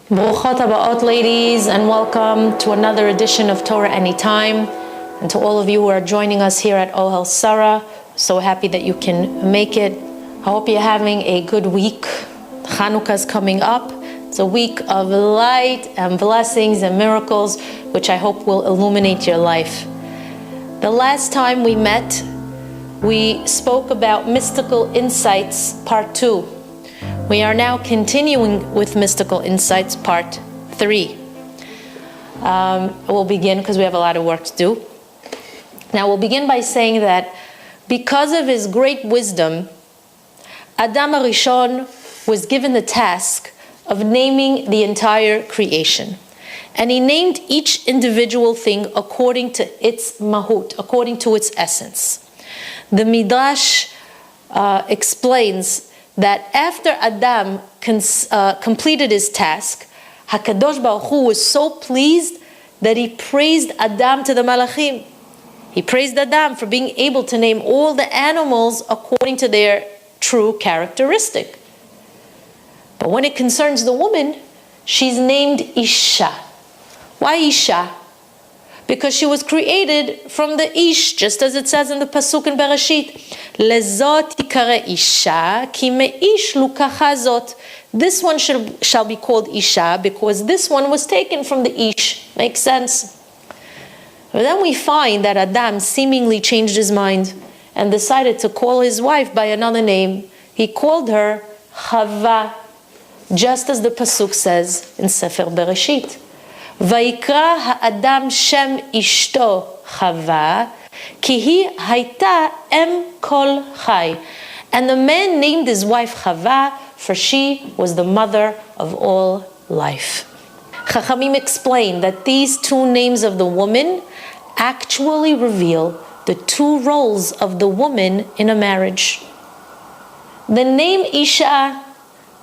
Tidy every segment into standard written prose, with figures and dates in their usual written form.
Bruchot habaot, ladies, and welcome to another edition of Torah Anytime. And to all of you who are joining us here at Ohel Sarah, so happy that you can make it. I hope you're having a good week. Chanukah is coming up. It's a week of light and blessings and miracles, which I hope will illuminate your life. The last time we met, we spoke about Mystical Insights, Part 2. We are now continuing with Mystical Insights, Part 3. We'll begin because we have a lot of work to do. Now we'll begin by saying that because of his great wisdom, Adam HaRishon was given the task of naming the entire creation. And he named each individual thing according to its mahut, according to its essence. The Midrash explains that after Adam completed his task, HaKadosh Baruch Hu was so pleased that he praised Adam to the Malachim. He praised Adam for being able to name all the animals according to their true characteristic. But when it concerns the woman, she's named Isha. Why Isha? Because she was created from the Ish, just as it says in the Pasuk in Bereshit. Lezot tikare Isha, ki me'ish lukacha zot. This one shall be called Isha, because this one was taken from the Ish. Makes sense? But then we find that Adam seemingly changed his mind and decided to call his wife by another name. He called her Chava, just as the Pasuk says in Sefer Bereshit. Vayikra ha'adam shem ishto Chava, ki hi hayta em kol chai. And the man named his wife Chava, for she was the mother of all life. Chachamim explain that these two names of the woman actually reveal the two roles of the woman in a marriage. The name Isha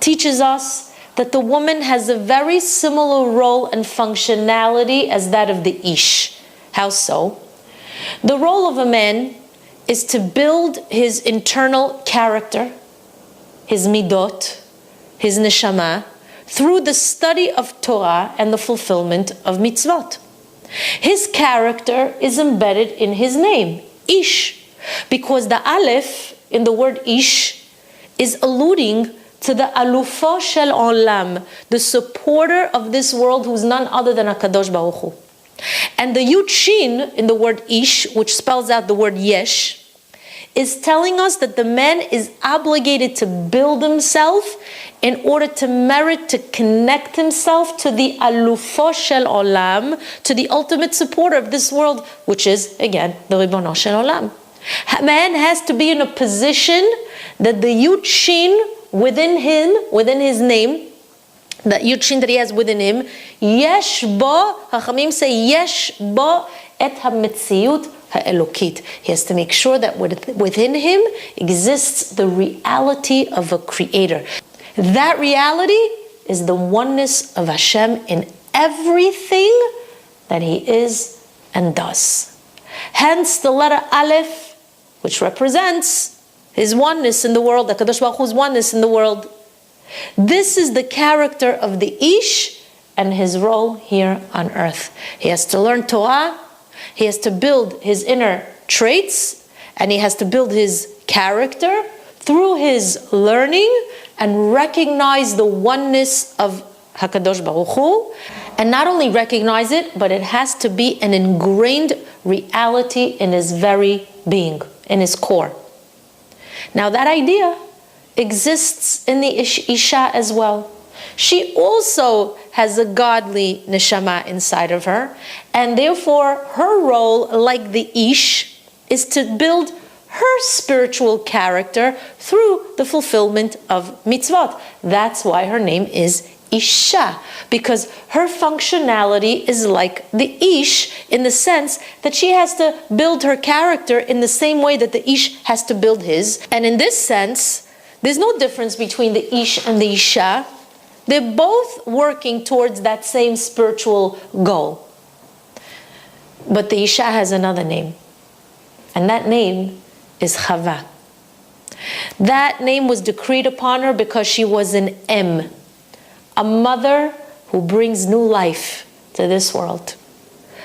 teaches us that the woman has a very similar role and functionality as that of the Ish. How so? The role of a man is to build his internal character, his midot, his neshama, through the study of Torah and the fulfillment of mitzvot. His character is embedded in his name, Ish, because the Aleph in the word Ish is alluding to the Alufo Shel Olam, the supporter of this world, who's none other than HaKadosh Baruch Hu. And the Yud Shin in the word Ish, which spells out the word Yesh, is telling us that the man is obligated to build himself in order to merit to connect himself to the Alufo Shel Olam, to the ultimate supporter of this world, which is, again, the Ribono Shel Olam. A man has to be in a position that the Yud Shin within him, within his name, the Yud Shin that he has within him, Yesh bo, Chachamim say, Yesh bo et ha-metziyut ha-elokit. He has to make sure that within him exists the reality of a creator. That reality is the oneness of Hashem in everything that he is and does. Hence the letter Aleph, which represents his oneness in the world, the HaKadosh Baruch Hu's oneness in the world. This is the character of the Ish and his role here on earth. He has to learn Torah, he has to build his inner traits, and he has to build his character through his learning and recognize the oneness of HaKadosh Baruch Hu. And not only recognize it, but it has to be an ingrained reality in his very being, in his core. Now that idea exists in the Isha as well. She also has a godly neshama inside of her, and therefore her role, like the Ish, is to build her spiritual character through the fulfillment of mitzvot. That's why her name is Isha, because her functionality is like the Ish in the sense that she has to build her character in the same way that the Ish has to build his. And in this sense, there's no difference between the Ish and the Isha. They're both working towards that same spiritual goal. But the Isha has another name, and that name is Chava. That name was decreed upon her because she was an Em, a mother who brings new life to this world.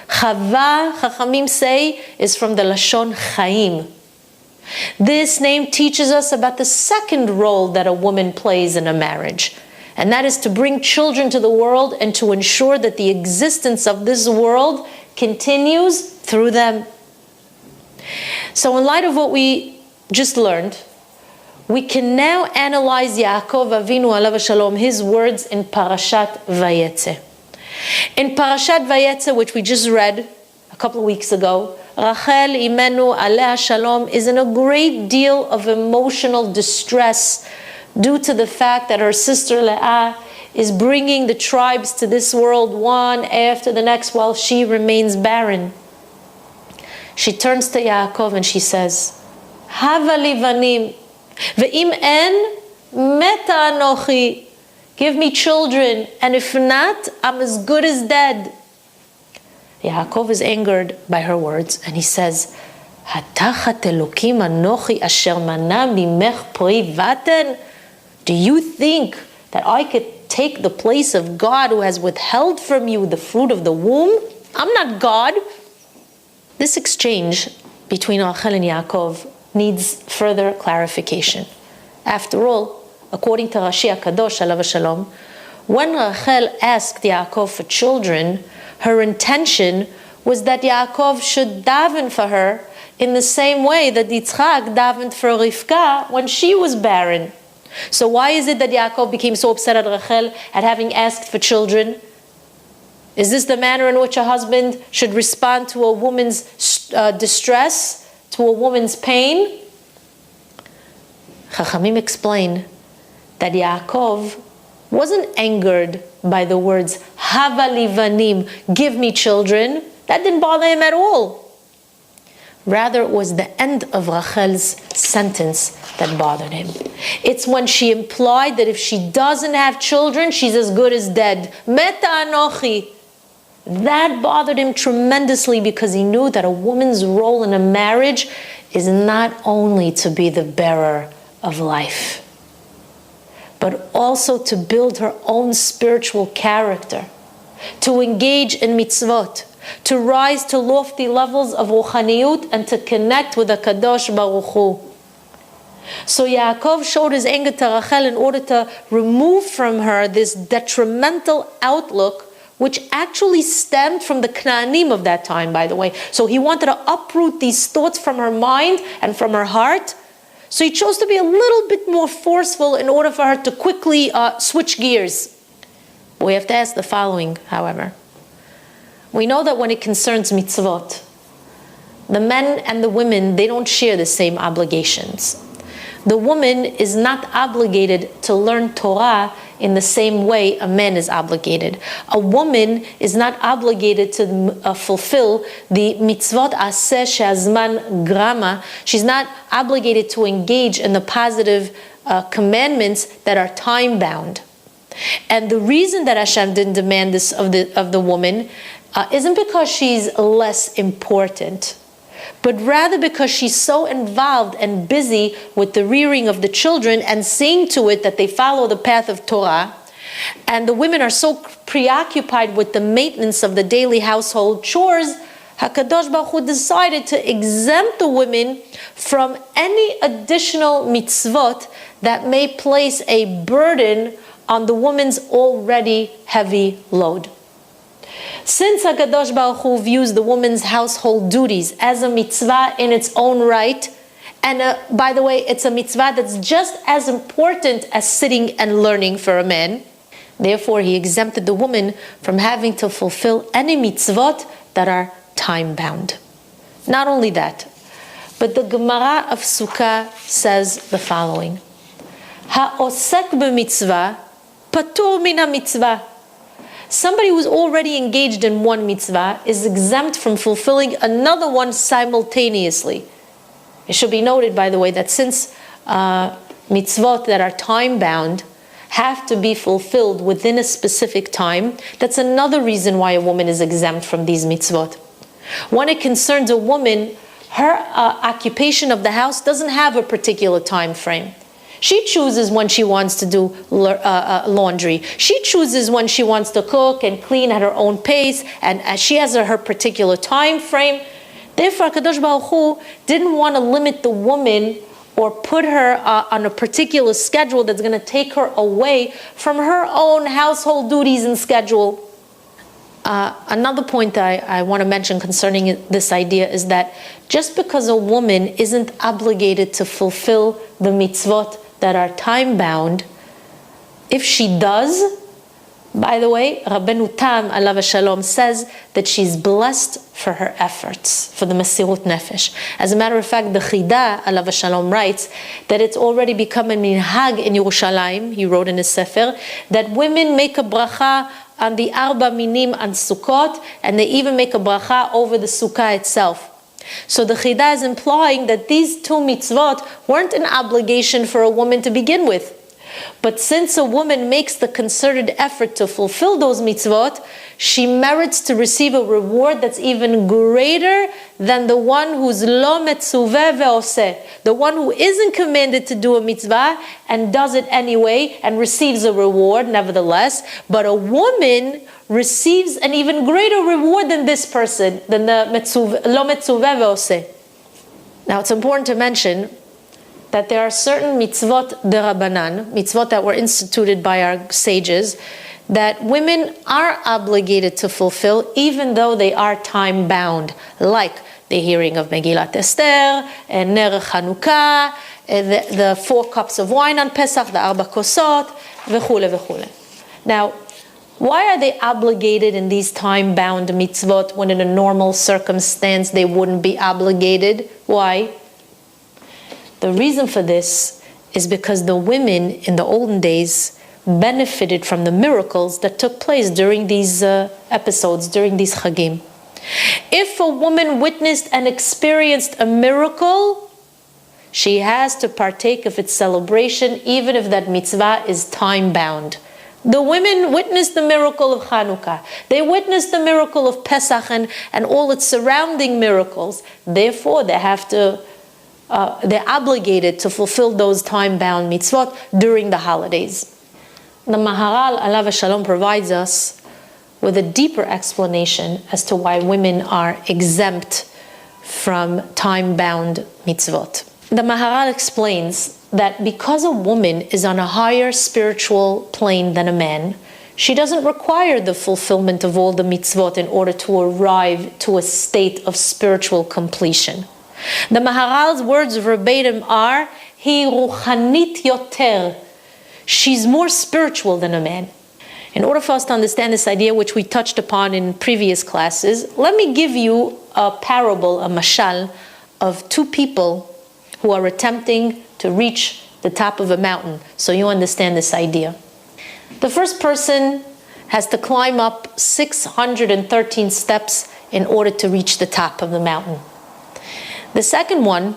Chava, Chachamim say, is from the Lashon Chaim. This name teaches us about the second role that a woman plays in a marriage, and that is to bring children to the world and to ensure that the existence of this world continues through them. So in light of what we just learned, we can now analyze Yaakov Avinu alav shalom, his words in Parashat Vayetze. In Parashat Vayetze, which we just read a couple of weeks ago, Rachel Imenu aleh shalom is in a great deal of emotional distress due to the fact that her sister Leah is bringing the tribes to this world one after the next while she remains barren. She turns to Yaakov and she says, Hava li vanim, ve'im en meta anochi. Give me children, and if not, I'm as good as dead. Yaakov is angered by her words, and he says, Hatachat Elokim anochi asher mana mimech pri vaten. Do you think that I could take the place of God who has withheld from you the fruit of the womb? I'm not God. This exchange between Rachel and Yaakov needs further clarification. After all, according to Rashi HaKadosh, alav shalom, when Rachel asked Yaakov for children, her intention was that Yaakov should daven for her in the same way that Yitzchak davened for Rivka when she was barren. So why is it that Yaakov became so upset at Rachel at having asked for children? Is this the manner in which a husband should respond to a woman's distress, to a woman's pain? Chachamim explain that Yaakov wasn't angered by the words, Hava li vanim, give me children. That didn't bother him at all. Rather, it was the end of Rachel's sentence that bothered him. It's when she implied that if she doesn't have children, she's as good as dead. Meta anochi. That bothered him tremendously because he knew that a woman's role in a marriage is not only to be the bearer of life, but also to build her own spiritual character, to engage in mitzvot, to rise to lofty levels of ruchaniyut, and to connect with the Kadosh Baruch Hu. So Yaakov showed his anger to Rachel in order to remove from her this detrimental outlook, which actually stemmed from the Knaanim of that time, by the way. So he wanted to uproot these thoughts from her mind and from her heart. So he chose to be a little bit more forceful in order for her to quickly switch gears. We have to ask the following, however. We know that when it concerns mitzvot, the men and the women, they don't share the same obligations. The woman is not obligated to learn Torah in the same way a man is obligated. A woman is not obligated to fulfill the mitzvot aseh she'azman grama. She's not obligated to engage in the positive commandments that are time-bound. And the reason that Hashem didn't demand this of the woman isn't because she's less important, but rather because she's so involved and busy with the rearing of the children and seeing to it that they follow the path of Torah. And the women are so preoccupied with the maintenance of the daily household chores, HaKadosh Baruch Hu decided to exempt the women from any additional mitzvot that may place a burden on the woman's already heavy load. Since HaKadosh Baruch Hu views the woman's household duties as a mitzvah in its own right, and by the way, it's a mitzvah that's just as important as sitting and learning for a man, therefore he exempted the woman from having to fulfill any mitzvot that are time-bound. Not only that, but the Gemara of Sukkah says the following: Ha'osek b'mitzvah patur min ha-mitzvah. Somebody who's already engaged in one mitzvah is exempt from fulfilling another one simultaneously. It should be noted, by the way, that since mitzvot that are time-bound have to be fulfilled within a specific time, that's another reason why a woman is exempt from these mitzvot. When it concerns a woman, her occupation of the house doesn't have a particular time frame. She chooses when she wants to do laundry. She chooses when she wants to cook and clean at her own pace, and as she has her particular time frame. Therefore, HaKadosh Baruch Hu didn't want to limit the woman or put her on a particular schedule that's going to take her away from her own household duties and schedule. Another point I want to mention concerning this idea is that just because a woman isn't obligated to fulfill the mitzvot that are time-bound, if she does, by the way, Rabanit K, alav shalom, says that she's blessed for her efforts, for the Mesirut Nefesh. As a matter of fact, the Chida, alav shalom, writes that it's already become a minhag in Yerushalayim, he wrote in his sefer, that women make a bracha on the Arba Minim on Sukkot, and they even make a bracha over the Sukkah itself. So the Chida is implying that these two mitzvot weren't an obligation for a woman to begin with. But since a woman makes the concerted effort to fulfill those mitzvot, she merits to receive a reward that's even greater than the one who's lo metzuveh ve'oseh, the one who isn't commanded to do a mitzvah and does it anyway and receives a reward nevertheless. But a woman receives an even greater reward than this person, than the lo metzuveh ve'oseh. Now it's important to mention that there are certain mitzvot derabanan, mitzvot that were instituted by our sages, that women are obligated to fulfill even though they are time-bound, like the hearing of Megillat Esther, and Ner Chanukah, the 4 cups of wine on Pesach, the Arba Kosot, v'chule v'chule. Now, why are they obligated in these time-bound mitzvot when in a normal circumstance they wouldn't be obligated? Why? The reason for this is because the women in the olden days benefited from the miracles that took place during these episodes, during these chagim. If a woman witnessed and experienced a miracle, she has to partake of its celebration, even if that mitzvah is time-bound. The women witnessed the miracle of Chanukah. They witnessed the miracle of Pesach and all its surrounding miracles. Therefore, they're obligated to fulfill those time-bound mitzvot during the holidays. The Maharal, alav shalom, provides us with a deeper explanation as to why women are exempt from time-bound mitzvot. The Maharal explains that because a woman is on a higher spiritual plane than a man, she doesn't require the fulfillment of all the mitzvot in order to arrive to a state of spiritual completion. The Maharal's words verbatim are, Hi ruchanit yoter. She's more spiritual than a man. In order for us to understand this idea, which we touched upon in previous classes, let me give you a parable, a mashal, of 2 people who are attempting to reach the top of a mountain, so you understand this idea. The first person has to climb up 613 steps in order to reach the top of the mountain. The second one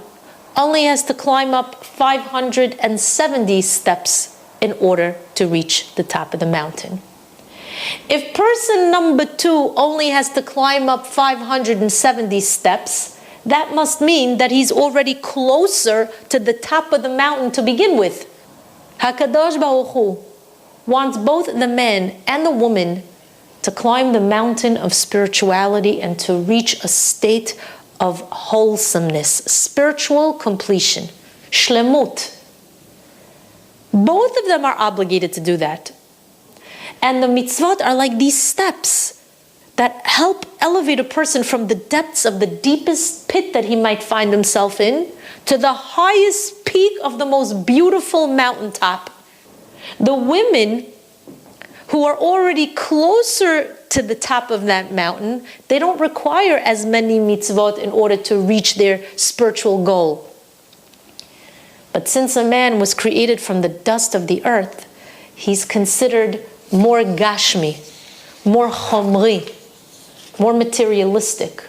only has to climb up 570 steps in order to reach the top of the mountain. If person number 2 only has to climb up 570 steps, that must mean that he's already closer to the top of the mountain to begin with. HaKadosh Baruch Hu wants both the man and the woman to climb the mountain of spirituality and to reach a state of wholesomeness, spiritual completion, shlemut. Both of them are obligated to do that. And the mitzvot are like these steps that help elevate a person from the depths of the deepest pit that he might find himself in to the highest peak of the most beautiful mountaintop. The women who are already closer to the top of that mountain, they don't require as many mitzvot in order to reach their spiritual goal. But since a man was created from the dust of the earth, he's considered more gashmi, more chomri, more materialistic.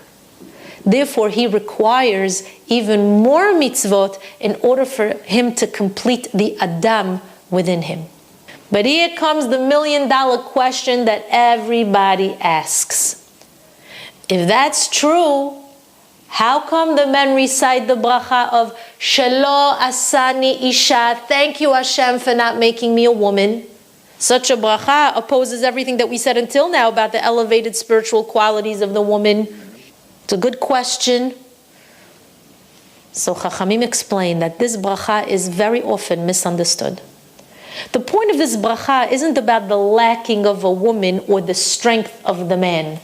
Therefore, he requires even more mitzvot in order for him to complete the Adam within him. But here comes the $1 million question that everybody asks. If that's true, How come the men recite the bracha of Shelo Asani Isha? Thank you, Hashem, for not making me a woman. Such a bracha opposes everything that we said until now about the elevated spiritual qualities of the woman. It's a good question. So Chachamim explain that this bracha is very often misunderstood. The point of this bracha isn't about the lacking of a woman or the strength of the man.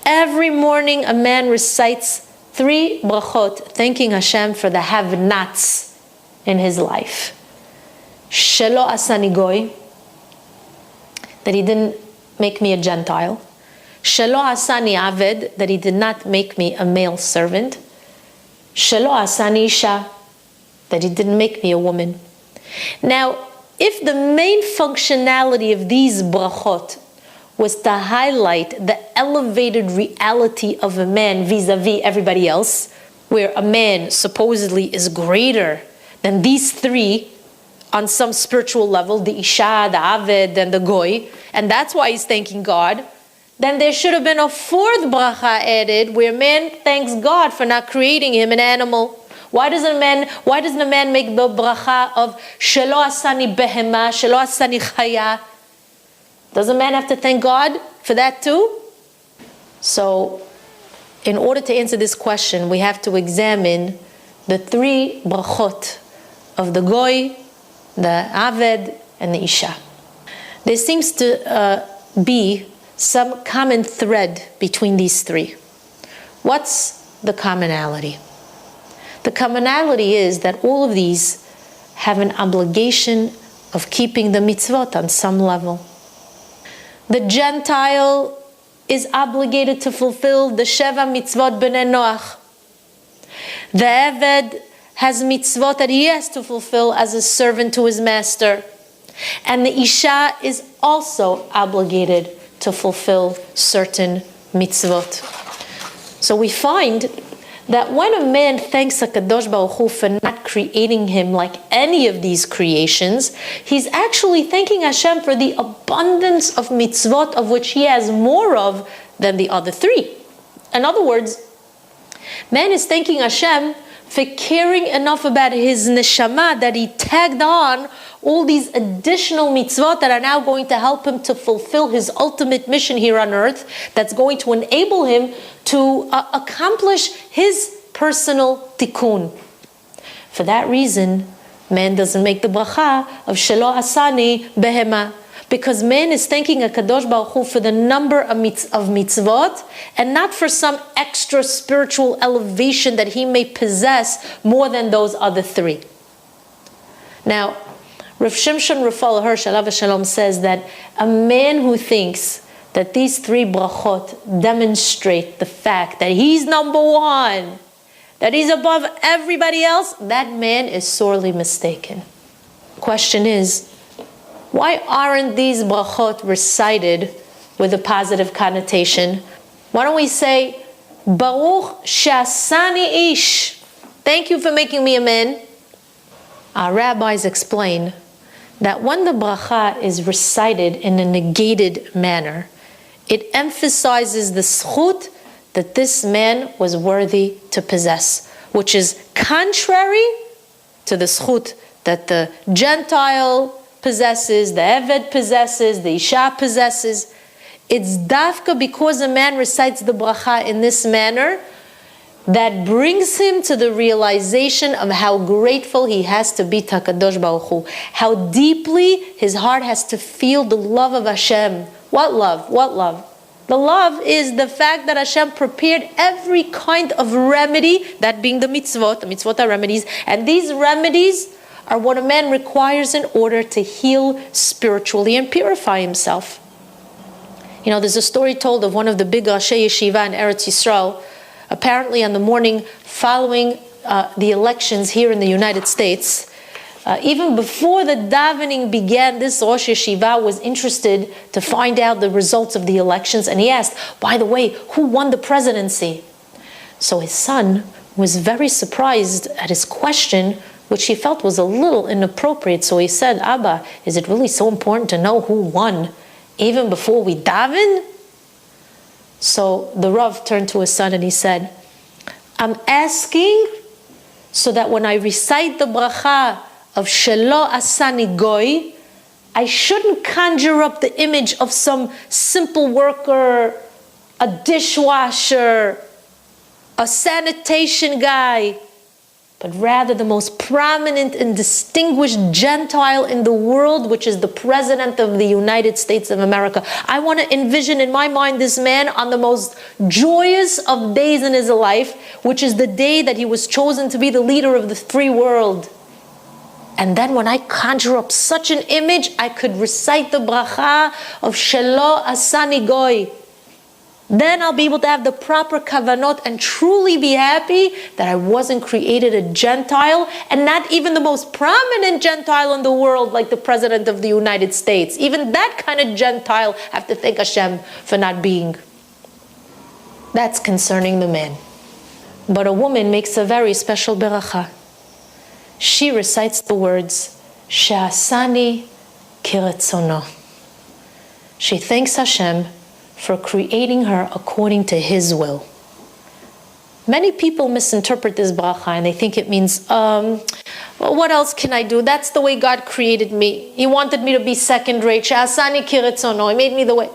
Every morning a man recites 3 brachot, thanking Hashem for the have-nots in his life. Shelo asani goy, that he didn't make me a Gentile. Shelo asani aved, that he did not make me a male servant. Shelo asani isha, that he didn't make me a woman. Now, if the main functionality of these brachot was to highlight the elevated reality of a man vis-a-vis everybody else, where a man supposedly is greater than these 3 on some spiritual level, the Isha, the Aved, and the Goy, and that's why he's thanking God, then there should have been a 4th bracha added where man thanks God for not creating him an animal. Why doesn't a man make the bracha of Shelo asani behema, Shelo asani chaya? Does a man have to thank God for that too? So, in order to answer this question, we have to examine the 3 brachot of the Goy, the Aved, and the Isha. There seems to be some common thread between these 3. What's the commonality? The commonality is that all of these have an obligation of keeping the mitzvot on some level. The Gentile is obligated to fulfill the Sheva mitzvot b'nei Noach. The Eved has mitzvot that he has to fulfill as a servant to his master. And the Isha is also obligated to fulfill certain mitzvot. So we find that when a man thanks HaKadosh Baruch Hu for not creating him like any of these creations, he's actually thanking Hashem for the abundance of mitzvot of which he has more of than the other 3. In other words, man is thanking Hashem for caring enough about his neshama that he tagged on all these additional mitzvot that are now going to help him to fulfill his ultimate mission here on earth, that's going to enable him to accomplish his personal tikkun. For that reason, man doesn't make the bracha of Shelo Asani Behema, because man is thanking HaKadosh Baruch Hu for the number of mitzvot and not for some extra spiritual elevation that he may possess more than those other 3. Now, Rav Shimshon Rafal Hirsch Alav Shalom says that a man who thinks that these 3 brachot demonstrate the fact that he's number 1, that he's above everybody else, that man is sorely mistaken. Question is, why aren't these brachot recited with a positive connotation? Why don't we say, Baruch Shasani Ish, thank you for making me a man? Our rabbis explain that when the bracha is recited in a negated manner, it emphasizes the zchut that this man was worthy to possess, which is contrary to the zchut that the Gentile possesses, the Eved possesses, the Isha possesses. It's dafka because a man recites the bracha in this manner that brings him to the realization of how grateful he has to be to HaKadosh Baruch Hu, how deeply his heart has to feel the love of Hashem. What love? What love? The love is the fact that Hashem prepared every kind of remedy, that being the mitzvot are remedies, and these remedies are what a man requires in order to heal spiritually and purify himself. You know, there's a story told of one of the big Rashi Yeshiva in Eretz Yisrael. Apparently on the morning following the elections here in the United States, even before the davening began, this Rosh Yeshiva was interested to find out the results of the elections, and he asked, by the way, who won the presidency? So his son was very surprised at his question, which he felt was a little inappropriate. So he said, Abba, is it really so important to know who won even before we daven? So the Rav turned to his son and he said, I'm asking so that when I recite the bracha of Shelo Asani Goy, I shouldn't conjure up the image of some simple worker, a dishwasher, a sanitation guy, but rather the most prominent and distinguished Gentile in the world, which is the President of the United States of America. I want to envision in my mind this man on the most joyous of days in his life, which is the day that he was chosen to be the leader of the free world. And then when I conjure up such an image, I could recite the bracha of Shelo Asani Goy. Then I'll be able to have the proper kavanot and truly be happy that I wasn't created a Gentile, and not even the most prominent Gentile in the world like the President of the United States. Even that kind of Gentile have to thank Hashem for not being. That's concerning the man. But a woman makes a very special beracha. She recites the words, She'asani kiretzono. She thanks Hashem for creating her according to His will. Many people misinterpret this bracha and they think it means, well, what else can I do? That's the way God created me. He wanted me to be second rate. She'asani kiretzono. He made me the way.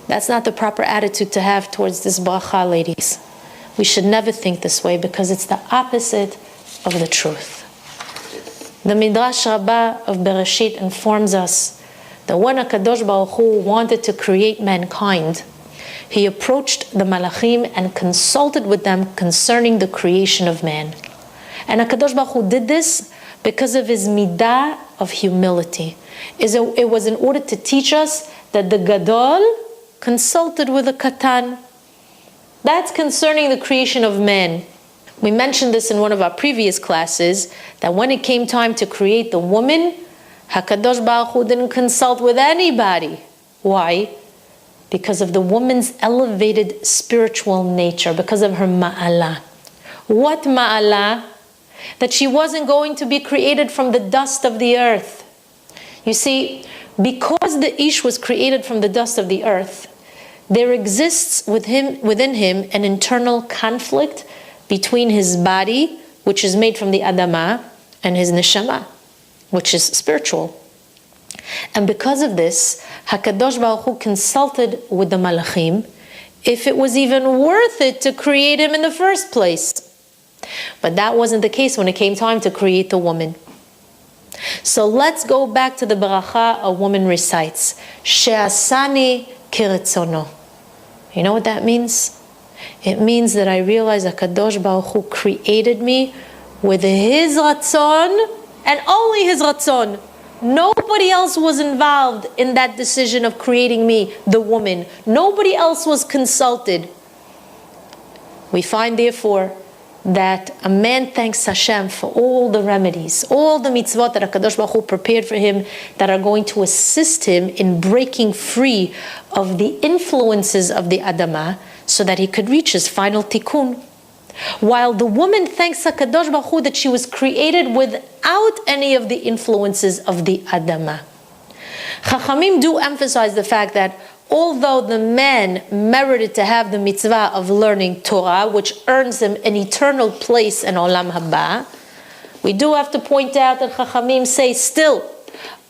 That's not the proper attitude to have towards this bracha, ladies. We should never think this way because it's the opposite of the truth. The Midrash Rabbah of Bereshit informs us that when HaKadosh Baruch Hu wanted to create mankind, He approached the Malachim and consulted with them concerning the creation of man. And HaKadosh Baruch Hu did this because of His midah of humility. It was in order to teach us that the Gadol consulted with the Katan. That's concerning the creation of man. We mentioned this in one of our previous classes, that when it came time to create the woman, HaKadosh Baruch Hu didn't consult with anybody. Why? Because of the woman's elevated spiritual nature, because of her ma'ala. What ma'ala? That she wasn't going to be created from the dust of the earth. You see, because the Ish was created from the dust of the earth, there exists within him an internal conflict between his body, which is made from the Adamah, and his neshama, which is spiritual. And because of this, HaKadosh Baruch Hu consulted with the Malachim if it was even worth it to create him in the first place. But that wasn't the case when it came time to create the woman. So let's go back to the beracha a woman recites. She'asani kiretzono. You know what that means? It means that I realize that HaKadosh Baruch Hu created me with His ratzon and only His ratzon. Nobody else was involved in that decision of creating me, the woman. Nobody else was consulted. We find, therefore, that a man thanks Hashem for all the remedies, all the mitzvot that HaKadosh Baruch Hu prepared for him that are going to assist him in breaking free of the influences of the Adamah so that he could reach his final tikkun. While the woman thanks HaKadosh Baruch Hu that she was created without any of the influences of the Adamah. Chachamim do emphasize the fact that although the man merited to have the mitzvah of learning Torah, which earns him an eternal place in Olam Haba, we do have to point out that Chachamim say still,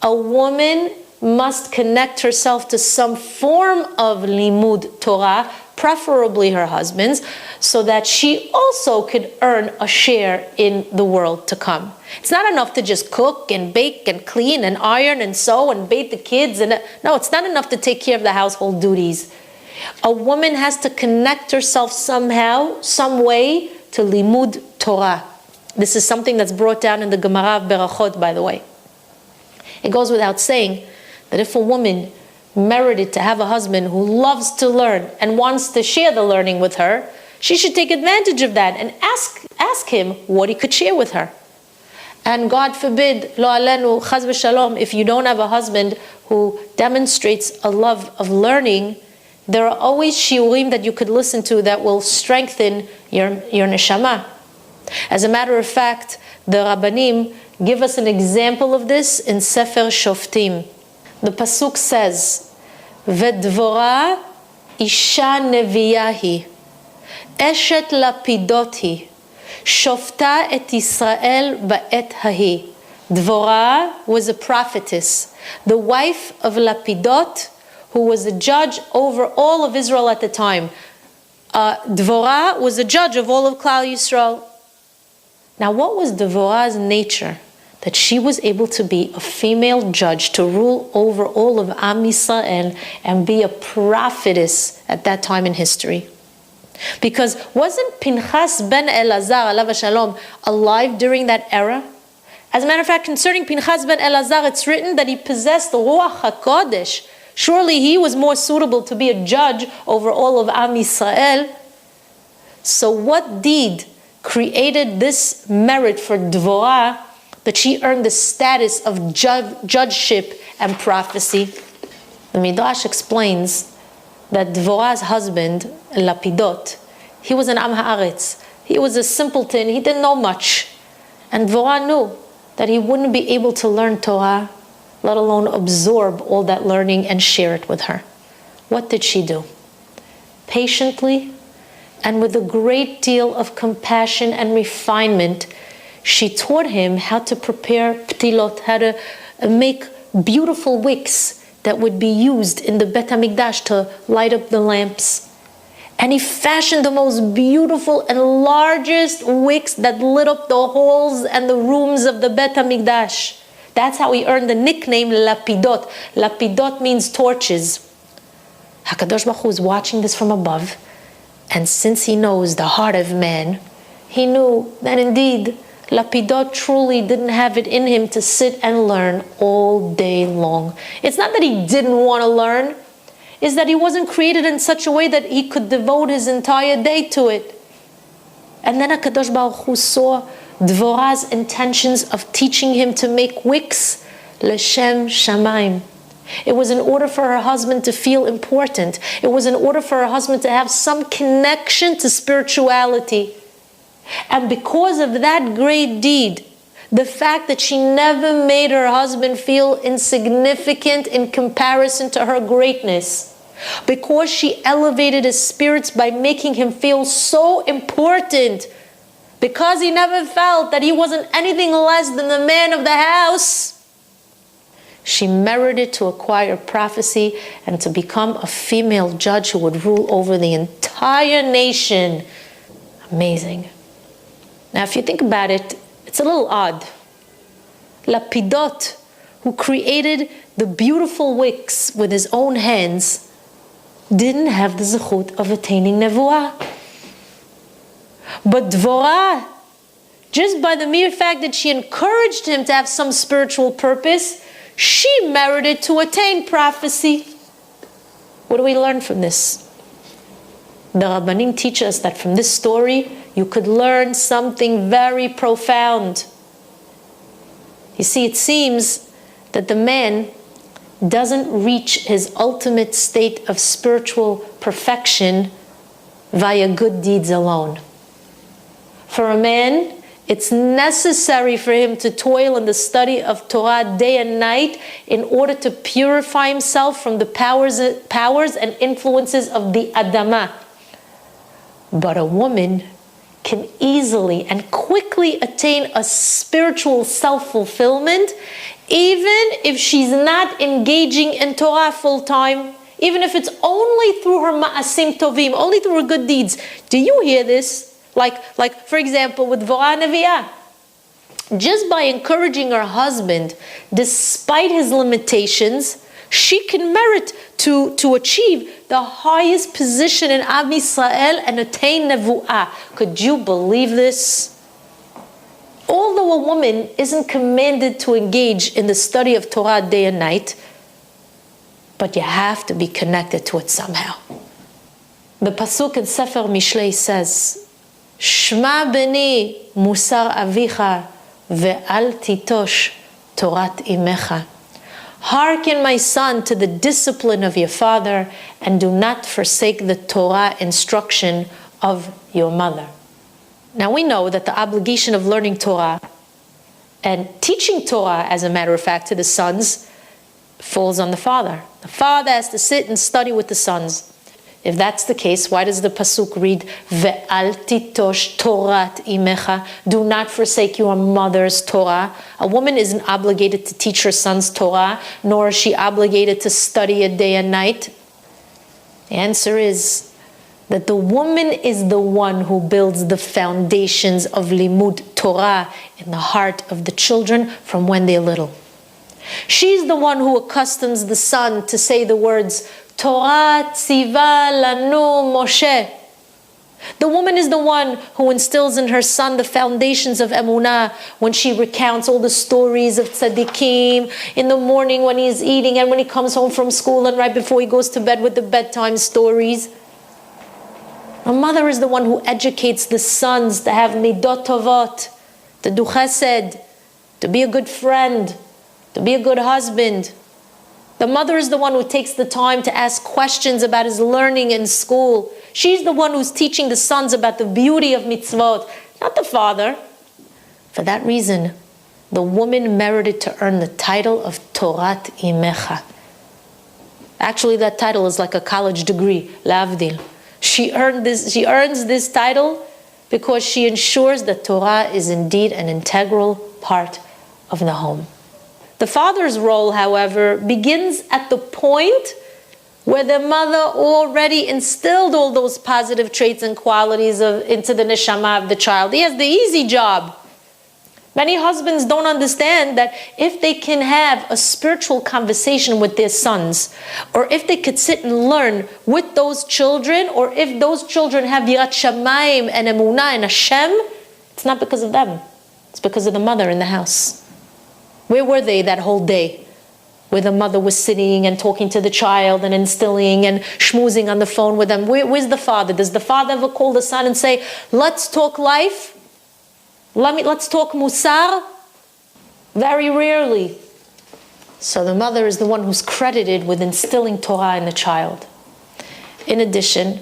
a woman must connect herself to some form of limud Torah, preferably her husband's, so that she also could earn a share in the world to come. It's not enough to just cook and bake and clean and iron and sew and bathe the kids. No, it's not enough to take care of the household duties. A woman has to connect herself somehow, some way, to limud Torah. This is something that's brought down in the Gemara of Berachot, by the way. It goes without saying that if a woman merited to have a husband who loves to learn and wants to share the learning with her, she should take advantage of that and ask him what he could share with her. And God forbid, lo alenu, chaz v'shalom, if you don't have a husband who demonstrates a love of learning, there are always shiurim that you could listen to that will strengthen your neshama. As a matter of fact, the Rabbanim give us an example of this in Sefer Shoftim. The pasuk says, "V'dvora isha neviyahi." Eshet lapidot hi, shofta et Yisrael ba'et hahi. Dvorah was a prophetess, the wife of Lapidot, who was a judge over all of Israel at the time. Dvorah was a judge of all of Klal Yisrael. Now, what was Dvorah's nature? That she was able to be a female judge, to rule over all of Am Yisrael and be a prophetess at that time in history. Because wasn't Pinchas ben Elazar, alav shalom, alive during that era? As a matter of fact, concerning Pinchas ben Elazar, it's written that he possessed the Ruach HaKodesh. Surely he was more suitable to be a judge over all of Am Yisrael. So what deed created this merit for Dvorah that she earned the status of judgeship and prophecy? The Midrash explains that Dvorah's husband, Lapidot, he was an Am Haaretz. He was a simpleton, he didn't know much. And Dvorah knew that he wouldn't be able to learn Torah, let alone absorb all that learning and share it with her. What did she do? Patiently and with a great deal of compassion and refinement, she taught him how to prepare ptilot, how to make beautiful wicks that would be used in the Bet HaMikdash to light up the lamps. And he fashioned the most beautiful and largest wicks that lit up the halls and the rooms of the Bet HaMikdash. That's how he earned the nickname Lapidot. Lapidot means torches. HaKadosh Baruch Hu is watching this from above, and since he knows the heart of man, he knew that indeed Lapidot truly didn't have it in him to sit and learn all day long. It's not that he didn't want to learn, it's that he wasn't created in such a way that he could devote his entire day to it. And then HaKadosh Baruch Hu saw Dvorah's intentions of teaching him to make wicks l'shem shamayim. It was in order for her husband to feel important. It was in order for her husband to have some connection to spirituality. And because of that great deed, the fact that she never made her husband feel insignificant in comparison to her greatness, because she elevated his spirits by making him feel so important, because he never felt that he wasn't anything less than the man of the house, she merited to acquire prophecy and to become a female judge who would rule over the entire nation. Amazing. Now, if you think about it, it's a little odd. Lapidot, who created the beautiful wicks with his own hands, didn't have the zechut of attaining nevuah. But Dvorah, just by the mere fact that she encouraged him to have some spiritual purpose, she merited to attain prophecy. What do we learn from this? The Rabbanim teach us that from this story, you could learn something very profound. You see, it seems that the man doesn't reach his ultimate state of spiritual perfection via good deeds alone. For a man, it's necessary for him to toil in the study of Torah day and night in order to purify himself from the powers and influences of the Adamah. But a woman can easily and quickly attain a spiritual self-fulfillment even if she's not engaging in Torah full time, even if it's only through her ma'asim tovim, only through her good deeds. Do you hear this? Like for example, with Dvorah Nevi'ah. Just by encouraging her husband, despite his limitations, she can merit to achieve the highest position in Am Yisrael and attain nevu'ah. Could you believe this? Although a woman isn't commanded to engage in the study of Torah day and night, but you have to be connected to it somehow. The pasuk in Sefer Mishlei says, Shma beni musar avicha ve'al titosh torat imecha. Hearken, my son, to the discipline of your father, and do not forsake the Torah instruction of your mother. Now we know that the obligation of learning Torah and teaching Torah, as a matter of fact, to the sons falls on the father. The father has to sit and study with the sons. If that's the case, why does the pasuk read, Ve'al titosh torat imecha? Do not forsake your mother's Torah. A woman isn't obligated to teach her son's Torah, nor is she obligated to study it day and night. The answer is that the woman is the one who builds the foundations of limud Torah in the heart of the children from when they're little. She's the one who accustoms the son to say the words, Torah tziva lanu Moshe. The woman is the one who instills in her son the foundations of emunah when she recounts all the stories of tzaddikim in the morning when he's eating and when he comes home from school and right before he goes to bed with the bedtime stories. A mother is the one who educates the sons to have midot tovot, to do chesed, to be a good friend, to be a good husband. The mother is the one who takes the time to ask questions about his learning in school. She's the one who's teaching the sons about the beauty of mitzvot, not the father. For that reason, the woman merited to earn the title of Torat Imecha. Actually, that title is like a college degree, lavdil. She earns this title because she ensures that Torah is indeed an integral part of the home. The father's role, however, begins at the point where the mother already instilled all those positive traits and qualities into the neshama of the child. He has the easy job. Many husbands don't understand that if they can have a spiritual conversation with their sons, or if they could sit and learn with those children, or if those children have yirat shamayim and emunah and Hashem, it's not because of them. It's because of the mother in the house. Where were they that whole day? Where the mother was sitting and talking to the child and instilling and schmoozing on the phone with them. Where's the father? Does the father ever call the son and say, let's talk life? Let's talk musar? Very rarely. So the mother is the one who's credited with instilling Torah in the child. In addition,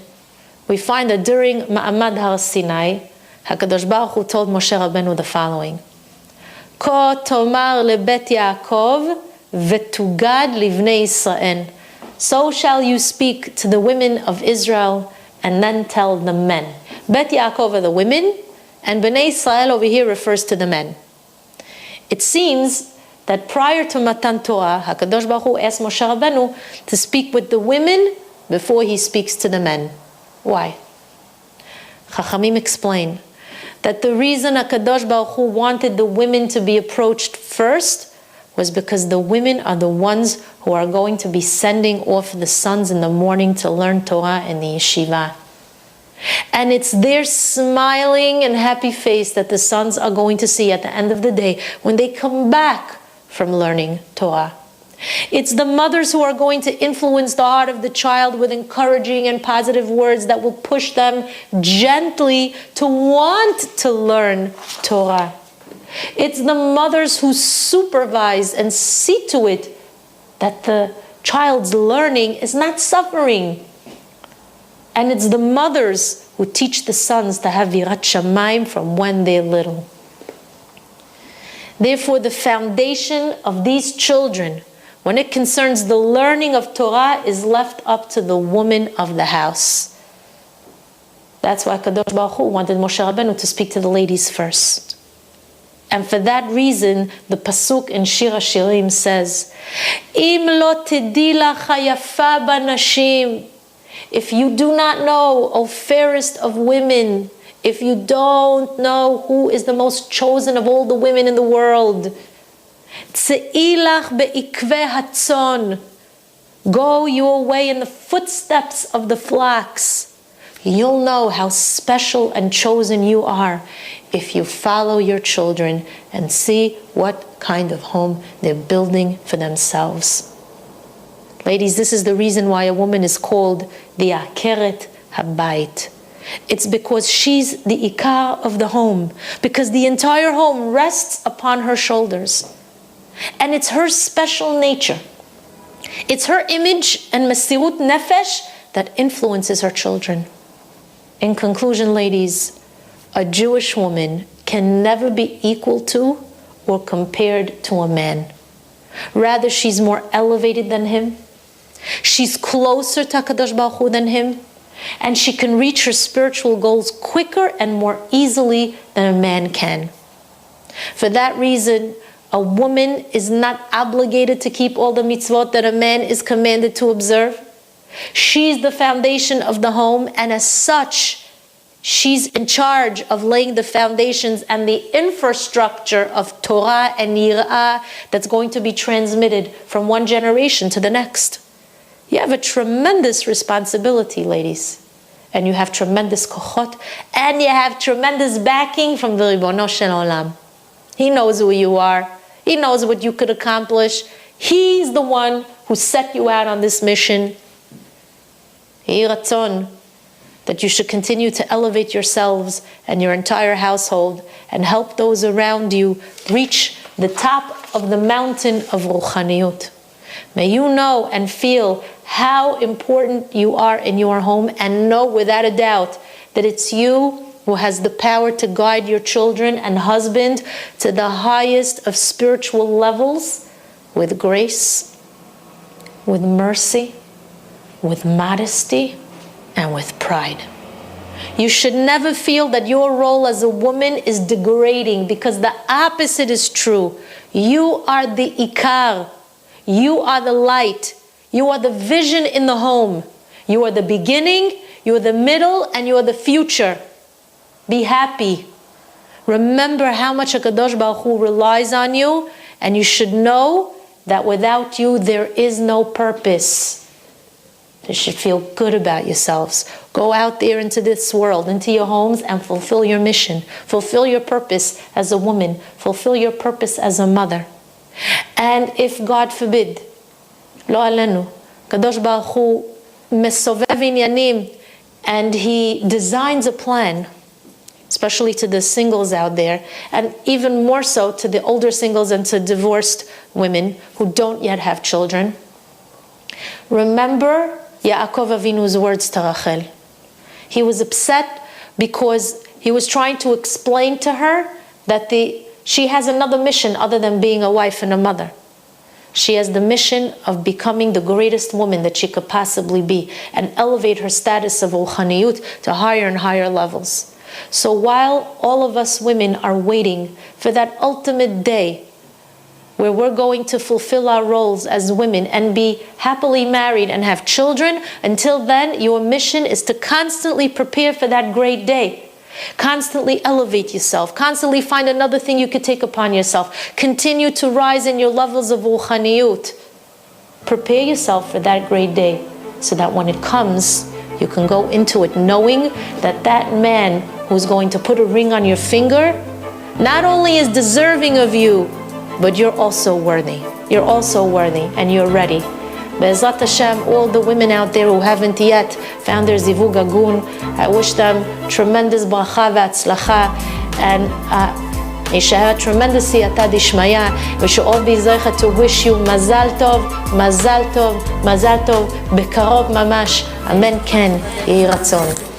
we find that during Ma'amad Har Sinai, HaKadosh Baruch Hu told Moshe Rabbeinu the following, Ko tomar lebet Yaakov v'tugad livnei Yisrael. So shall you speak to the women of Israel and then tell the men. Bet Yaakov are the women, and Bnei Israel over here refers to the men. It seems that prior to Matan Torah, HaKadosh Baruch Hu asked Moshe Rabbeinu to speak with the women before he speaks to the men. Why? Chachamim explain that the reason HaKadosh Baruch Hu wanted the women to be approached first was because the women are the ones who are going to be sending off the sons in the morning to learn Torah in the yeshiva. And it's their smiling and happy face that the sons are going to see at the end of the day when they come back from learning Torah. It's the mothers who are going to influence the heart of the child with encouraging and positive words that will push them gently to want to learn Torah. It's the mothers who supervise and see to it that the child's learning is not suffering. And it's the mothers who teach the sons to have yirat shamayim from when they're little. Therefore, the foundation of these children, when it concerns the learning of Torah, is left up to the woman of the house. That's why Kadosh Baruch Hu wanted Moshe Rabbeinu to speak to the ladies first. And for that reason, the pasuk in Shir HaShirim says, Im lo tedi lach hayafa banashim. If you do not know, O fairest of women, if you don't know who is the most chosen of all the women in the world, go your way in the footsteps of the flocks. You'll know how special and chosen you are if you follow your children and see what kind of home they're building for themselves. Ladies, this is the reason why a woman is called the Akeret Habayit. It's because she's the Ikar of the home, because the entire home rests upon her shoulders. And it's her special nature. It's her image and Mesirut Nefesh that influences her children. In conclusion, ladies, a Jewish woman can never be equal to or compared to a man. Rather, she's more elevated than him. She's closer to HaKadosh Baruch Hu than him. And she can reach her spiritual goals quicker and more easily than a man can. For that reason, a woman is not obligated to keep all the mitzvot that a man is commanded to observe. She's the foundation of the home, and as such, she's in charge of laying the foundations and the infrastructure of Torah and Yirah that's going to be transmitted from one generation to the next. You have a tremendous responsibility, ladies. And you have tremendous kochot, and you have tremendous backing from the Ribono Shel Olam. He knows who you are. He knows what you could accomplish. He's the one who set you out on this mission. Yehi Ratzon that you should continue to elevate yourselves and your entire household and help those around you reach the top of the mountain of Ruchaniyut. May you know and feel how important you are in your home, and know without a doubt that it's you who has the power to guide your children and husband to the highest of spiritual levels with grace, with mercy, with modesty, and with pride. You should never feel that your role as a woman is degrading, because the opposite is true. You are the ikar. You are the light. You are the vision in the home. You are the beginning, you are the middle, and you are the future. Be happy. Remember how much HaKadosh Baruch Hu relies on you, and you should know that without you there is no purpose. You should feel good about yourselves. Go out there into this world, into your homes, and fulfill your mission. Fulfill your purpose as a woman. Fulfill your purpose as a mother. And if, God forbid, Lo alenu, Kadosh Baruch Hu mesovev inyanim, and He designs a plan, especially to the singles out there, and even more so to the older singles and to divorced women who don't yet have children. Remember Yaakov Avinu's words to Rachel. He was upset because he was trying to explain to her that she has another mission other than being a wife and a mother. She has the mission of becoming the greatest woman that she could possibly be and elevate her status of Ruchaniyut to higher and higher levels. So while all of us women are waiting for that ultimate day where we're going to fulfill our roles as women and be happily married and have children, until then, your mission is to constantly prepare for that great day. Constantly elevate yourself. Constantly find another thing you could take upon yourself. Continue to rise in your levels of Ruchaniyut. Prepare yourself for that great day so that when it comes, you can go into it knowing that that man who's going to put a ring on your finger not only is deserving of you, but you're also worthy. You're also worthy, and you're ready. Be'ezrat Hashem, all the women out there who haven't yet found their zivug agun, I wish them tremendous bracha ve'atzlacha, and they should have a tremendous siyata dishmaya. We should all be zeicha to wish you mazal tov, mazal tov, mazal tov, bekarov mamash. Amen ken, yehi ratzon.